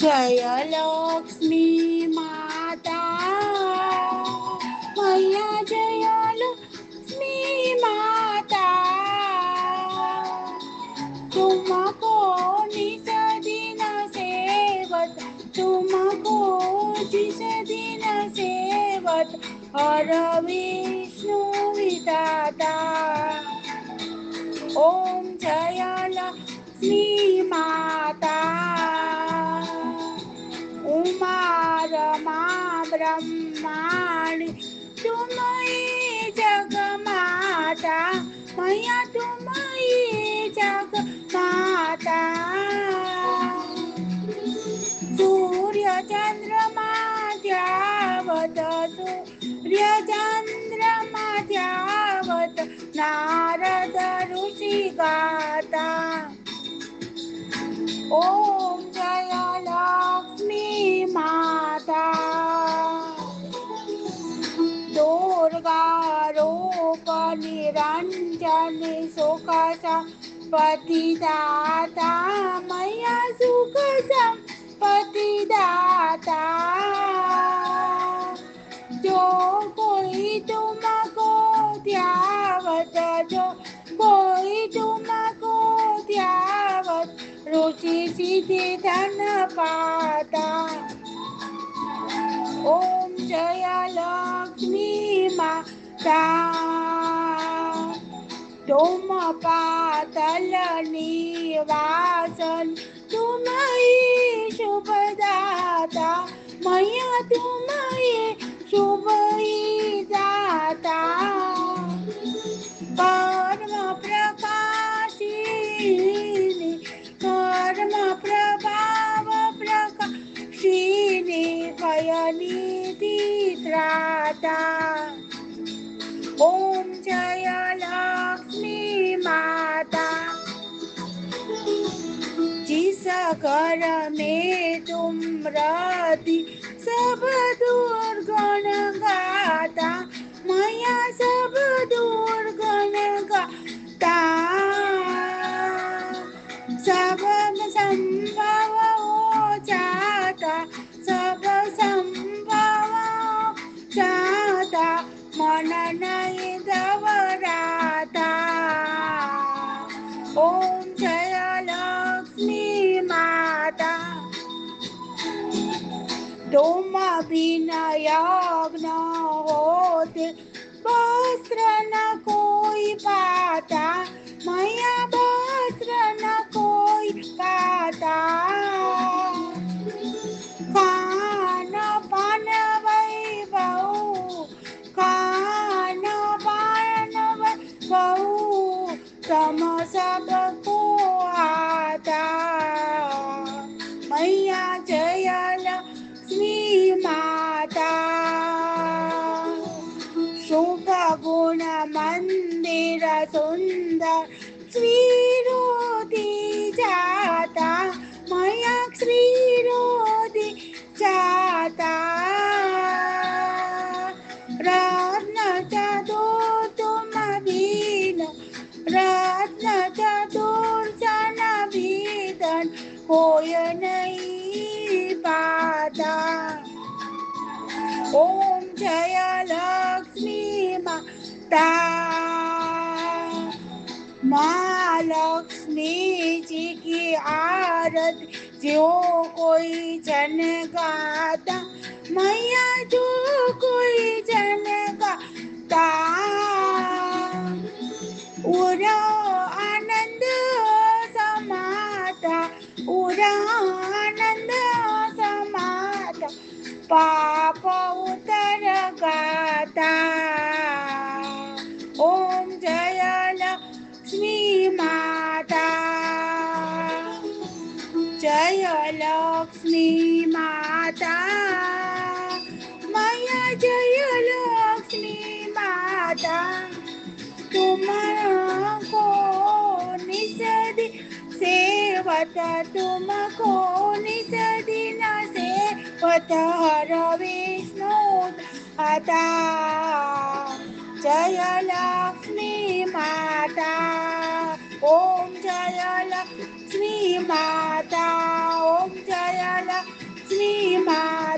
जयलक्ष्मी माता मैया जयलक्ष्मी माता तुमको निज दिन सेवत तुमको जिस दिन सेवत हर विष्णु विधाता ओम जयलक्ष्मी माता उमा रमा ब्रह्माणी तुम ही जग माता मैया तुम ही जग माता सूर्य चंद्रमा ध्यावत सूर्य चंद्रमा ध्यावत नारद ऋषि गाता ओम जयलक्ष्मी माता दुर्गा रूप निरंजनी सुख संपत्तिदाता मैया सुख संपत्तिदाता जो कोई तुमको ध्यावत जो कोई तुमको ध्यावत रुचि सिद्धि धन पाता ओम जयलक्ष्मी माता तुम पातल निवासन तुम ही शुभदाता मैया तुम ही शुभ ही दाता कर्म प्रकाशिनी कर्म प्रभाव प्रकाशिनी भयनिधि त्राता ओम जयलक्ष्मी माता जिस घर में तुम रहती सब दुर्गुण गाता मैया सब दुर्गुण गाता सब संभव हो जाता सब संभव हो जाता मन नहीं घबराता ओम जयलक्ष्मी माता तुम बिना यज्ञ होते वस्त्र न कोई पाता मैया वस्त्र न कोई पाता खान पान वैभव खान पान वैभव तम सबको आता मैया जयलक्ष्मी माता शुभ गुण मंदिर सुंदर श्रीरोधी जाता मैया श्रीरोधी जाता रत्न चतुर तुम बीन रत्न चतुर सन बीदन कोय नहीं पाता ओम जयलक्ष्मी माता माँ लक्ष्मी जी की आरती जो कोई जन गाता मैया जो कोई जन गाता उरा आनंद समाता उरा आनंद समाता पाप उतर गाता ओम जयलक्ष्मी माता जयलक्ष्मी माता मैया जयलक्ष्मी माता तुमको निषदि सेवत तुमको निषदि न सेवत हर विष्णु आता जयलक्ष्मी माता ओम जयलक्ष्मी माता ओम जयलक्ष्मी माता